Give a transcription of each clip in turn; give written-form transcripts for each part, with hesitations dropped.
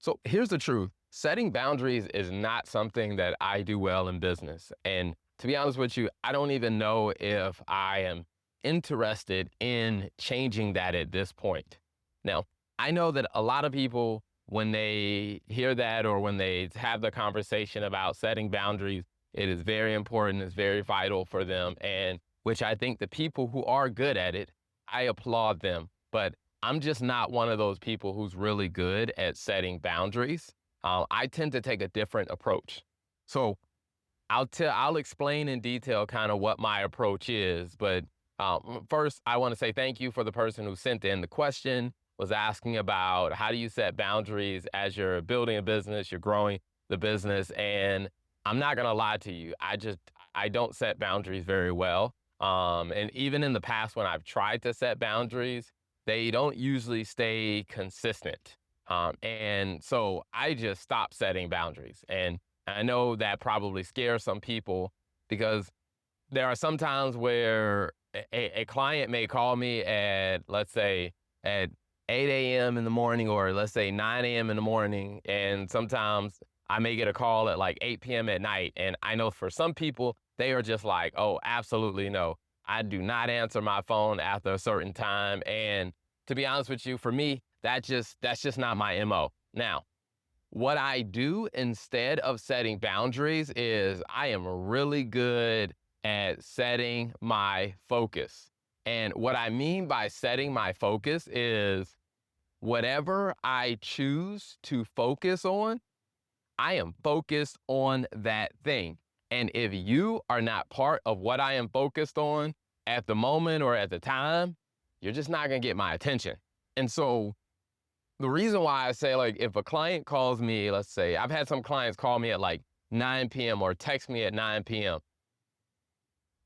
So here's the truth. Setting boundaries is not something that I do well in business. And to be honest with you, I don't even know if I am interested in changing that at this point. Now, I know that a lot of people, when they hear that or when they have the conversation about setting boundaries, it is very important, it's very vital for them. And which I think the people who are good at it, I applaud them. But I'm just not one of those people who's really good at setting boundaries. I tend to take a different approach. So I'll explain in detail kind of what my approach is. But first, I want to say thank you for the person who sent in the question, was asking about how do you set boundaries as you're building a business, you're growing the business. And I'm not going to lie to you. I don't set boundaries very well. And even in the past, when I've tried to set boundaries, they don't usually stay consistent. And so I just stopped setting boundaries. And I know that probably scares some people because there are some times where a client may call me at, let's say, at 8 a.m. in the morning, or let's say 9 a.m. in the morning. And sometimes I may get a call at like 8 p.m. at night. And I know for some people, they are just like, oh, absolutely no. I do not answer my phone after a certain time. And to be honest with you, for me, that's just not my MO. Now, what I do instead of setting boundaries is I am really good at setting my focus. And what I mean by setting my focus is whatever I choose to focus on, I am focused on that thing. And if you are not part of what I am focused on at the moment or at the time, you're just not going to get my attention. And so the reason why I say, like, if a client calls me, let's say, I've had some clients call me at like 9 p.m. or text me at 9 p.m.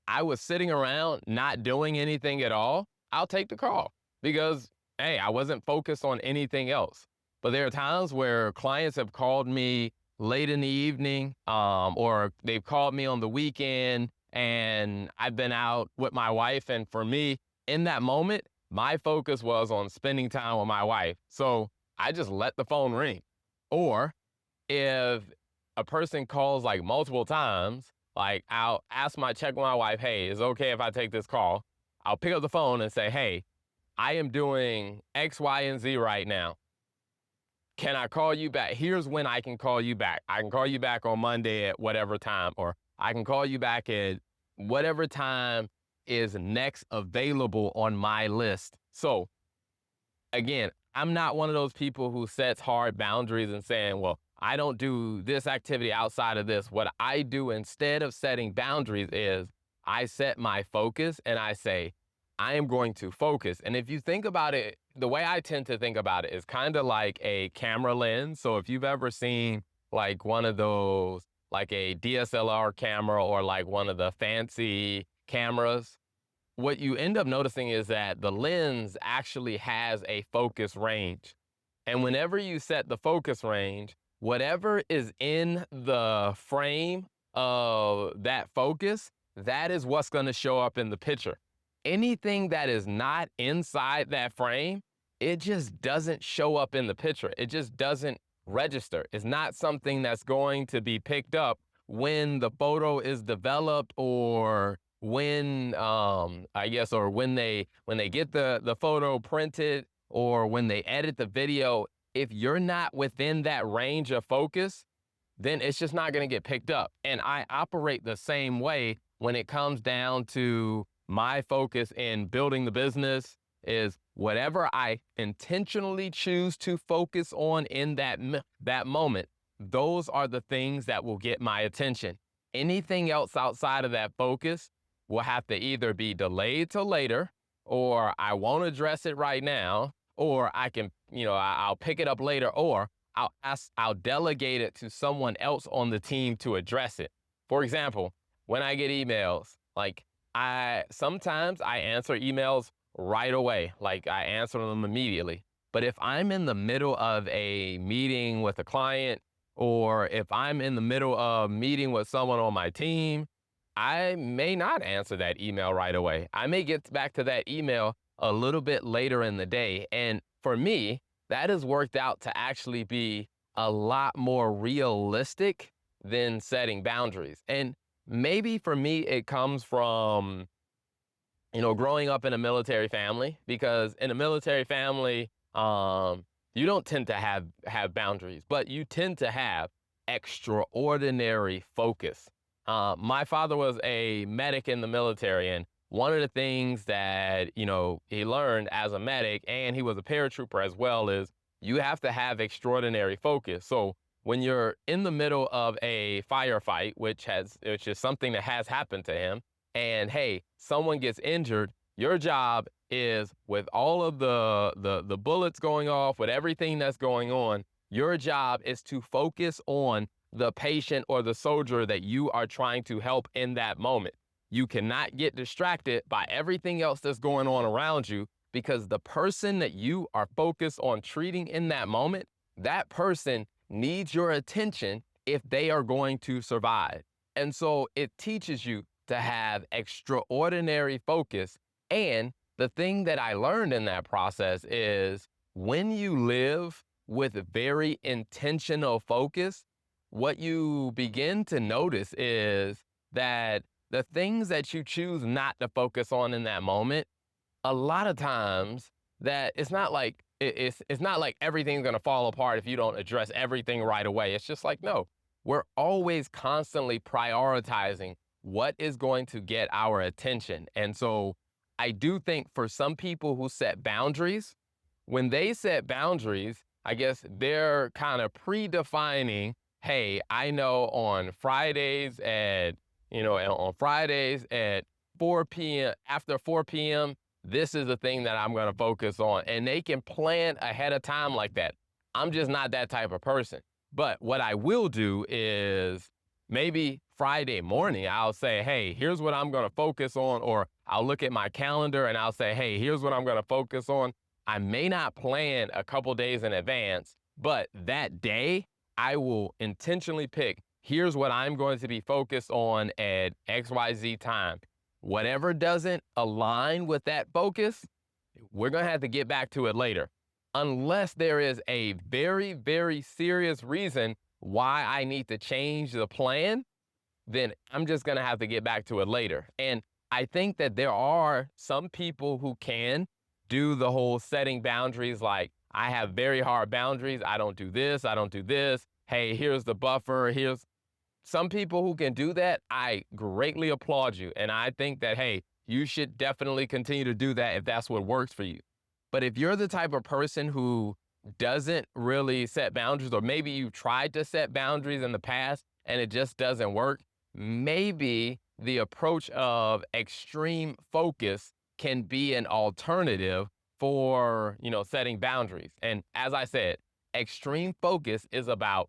I was sitting around not doing anything at all. I'll take the call because, hey, I wasn't focused on anything else. But there are times where clients have called me late in the evening, or they've called me on the weekend, and I've been out with my wife. And for me, in that moment, my focus was on spending time with my wife. So I just let the phone ring. Or if a person calls like multiple times, like I'll check with my wife, hey, is it okay if I take this call? I'll pick up the phone and say, hey, I am doing X, Y, and Z right now. Can I call you back? Here's when I can call you back. I can call you back on Monday at whatever time, or I can call you back at whatever time is next available on my list. So again, I'm not one of those people who sets hard boundaries and saying, well, I don't do this activity outside of this. What I do instead of setting boundaries is I set my focus and I say, I am going to focus. And if you think about it, the way I tend to think about it is kind of like a camera lens. So if you've ever seen like one of those, like a DSLR camera or like one of the fancy cameras, what you end up noticing is that the lens actually has a focus range. And whenever you set the focus range, whatever is in the frame of that focus, that is what's going to show up in the picture. Anything that is not inside that frame, it just doesn't show up in the picture. It just doesn't register. It's not something that's going to be picked up when the photo is developed, or when or when they get the photo printed, or when they edit the video. If you're not within that range of focus, then it's just not going to get picked up. And I operate the same way when it comes down to my focus in building the business. Is whatever I intentionally choose to focus on in that moment, those are the things that will get my attention. Anything else outside of that focus will have to either be delayed till later, or I won't address it right now, or I can, I'll pick it up later, or I'll delegate it to someone else on the team to address it. For example, when I get emails, like sometimes I answer emails right away, like I answer them immediately. But if I'm in the middle of a meeting with a client, or if I'm in the middle of meeting with someone on my team, I may not answer that email right away. I may get back to that email a little bit later in the day. And for me, that has worked out to actually be a lot more realistic than setting boundaries. And maybe for me, it comes from, growing up in a military family, because in a military family, you don't tend to have boundaries, but you tend to have extraordinary focus. My father was a medic in the military, and one of the things that he learned as a medic, and he was a paratrooper as well, is you have to have extraordinary focus. So when you're in the middle of a firefight, which is something that has happened to him, and hey, someone gets injured, your job is, with all of the bullets going off, with everything that's going on, your job is to focus on the patient or the soldier that you are trying to help in that moment. You cannot get distracted by everything else that's going on around you, because the person that you are focused on treating in that moment, that person needs your attention if they are going to survive. And so it teaches you to have extraordinary focus. And the thing that I learned in that process is, when you live with very intentional focus, what you begin to notice is that the things that you choose not to focus on in that moment, a lot of times, that it's not like everything's going to fall apart if you don't address everything right away. It's just like, no, we're always constantly prioritizing what is going to get our attention. And so I do think for some people who set boundaries, when they set boundaries, I guess they're kind of predefining, hey, I know on Fridays at 4 p.m., after 4 p.m., this is the thing that I'm going to focus on. And they can plan ahead of time like that. I'm just not that type of person. But what I will do is, maybe Friday morning, I'll say, hey, here's what I'm going to focus on. Or I'll look at my calendar and I'll say, hey, here's what I'm going to focus on. I may not plan a couple days in advance, but that day I will intentionally pick, here's what I'm going to be focused on at XYZ time. Whatever doesn't align with that focus, we're going to have to get back to it later. Unless there is a very, very serious reason why I need to change the plan, then I'm just going to have to get back to it later. And I think that there are some people who can do the whole setting boundaries, like, I have very hard boundaries. I don't do this. I don't do this. Hey, here's the buffer. Here's some people who can do that. I greatly applaud you. And I think that, hey, you should definitely continue to do that if that's what works for you. But if you're the type of person who doesn't really set boundaries, or maybe you've tried to set boundaries in the past and it just doesn't work, maybe the approach of extreme focus can be an alternative for, setting boundaries. And as I said, extreme focus is about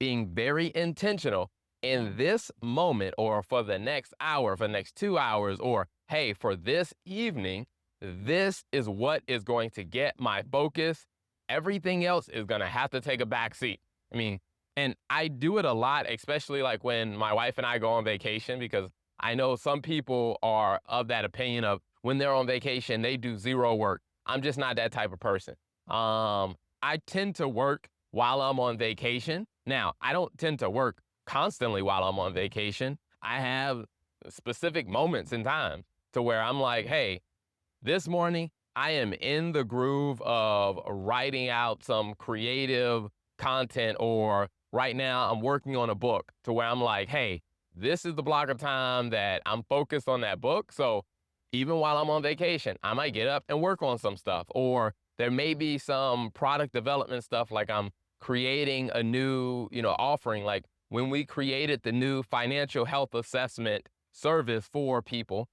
being very intentional in this moment, or for the next hour, for the next 2 hours, or hey, for this evening, this is what is going to get my focus. Everything else is going to have to take a back seat. I mean, and I do it a lot, especially like when my wife and I go on vacation, because I know some people are of that opinion of, when they're on vacation, they do zero work. I'm just not that type of person. I tend to work while I'm on vacation. Now, I don't tend to work constantly while I'm on vacation. I have specific moments in time to where I'm like, hey, this morning I am in the groove of writing out some creative content, or right now I'm working on a book, to where I'm like, hey, this is the block of time that I'm focused on that book. So even while I'm on vacation, I might get up and work on some stuff. Or there may be some product development stuff, like I'm creating a new, offering. Like when we created the new financial health assessment service for people,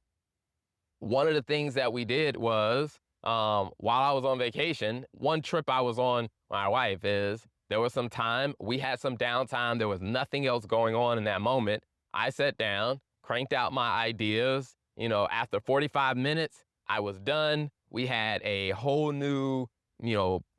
one of the things that we did was, while I was on vacation, one trip I was on, my wife, is there was some time, we had some downtime, there was nothing else going on in that moment. I sat down, cranked out my ideas. After 45 minutes, I was done. We had a whole new,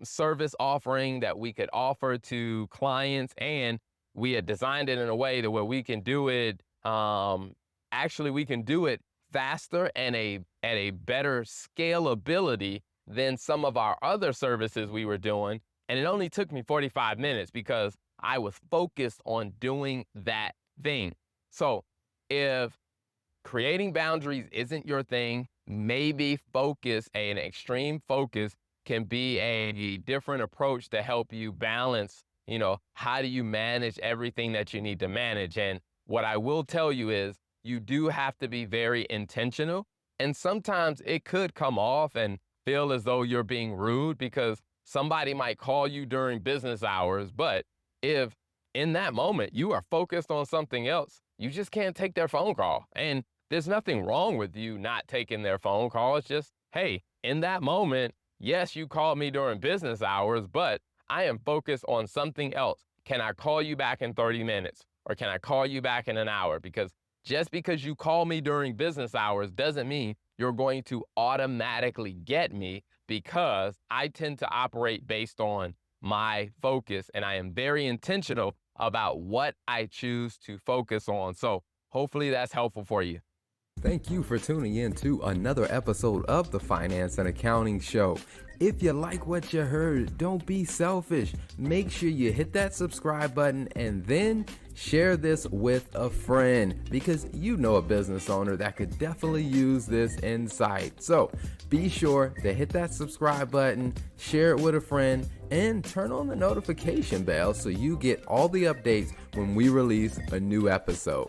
service offering that we could offer to clients, and we had designed it in a way to where we can do it. Actually, we can do it faster and at a better scalability than some of our other services we were doing. And it only took me 45 minutes because I was focused on doing that thing. So if creating boundaries isn't your thing, maybe an extreme focus can be a different approach to help you balance, how do you manage everything that you need to manage? And what I will tell you is you do have to be very intentional. And sometimes it could come off and feel as though you're being rude because somebody might call you during business hours. But if in that moment you are focused on something else, you just can't take their phone call. And there's nothing wrong with you not taking their phone call. It's just, hey, in that moment, yes, you called me during business hours, but I am focused on something else. Can I call you back in 30 minutes? Or can I call you back in an hour? Because just because you call me during business hours doesn't mean you're going to automatically get me, because I tend to operate based on my focus and I am very intentional about what I choose to focus on. So hopefully that's helpful for you. Thank you for tuning in to another episode of the Finance and Accounting Show. If you like what you heard, don't be selfish. Make sure you hit that subscribe button and then share this with a friend, because you know a business owner that could definitely use this insight. So be sure to hit that subscribe button, share it with a friend, and turn on the notification bell so you get all the updates when we release a new episode.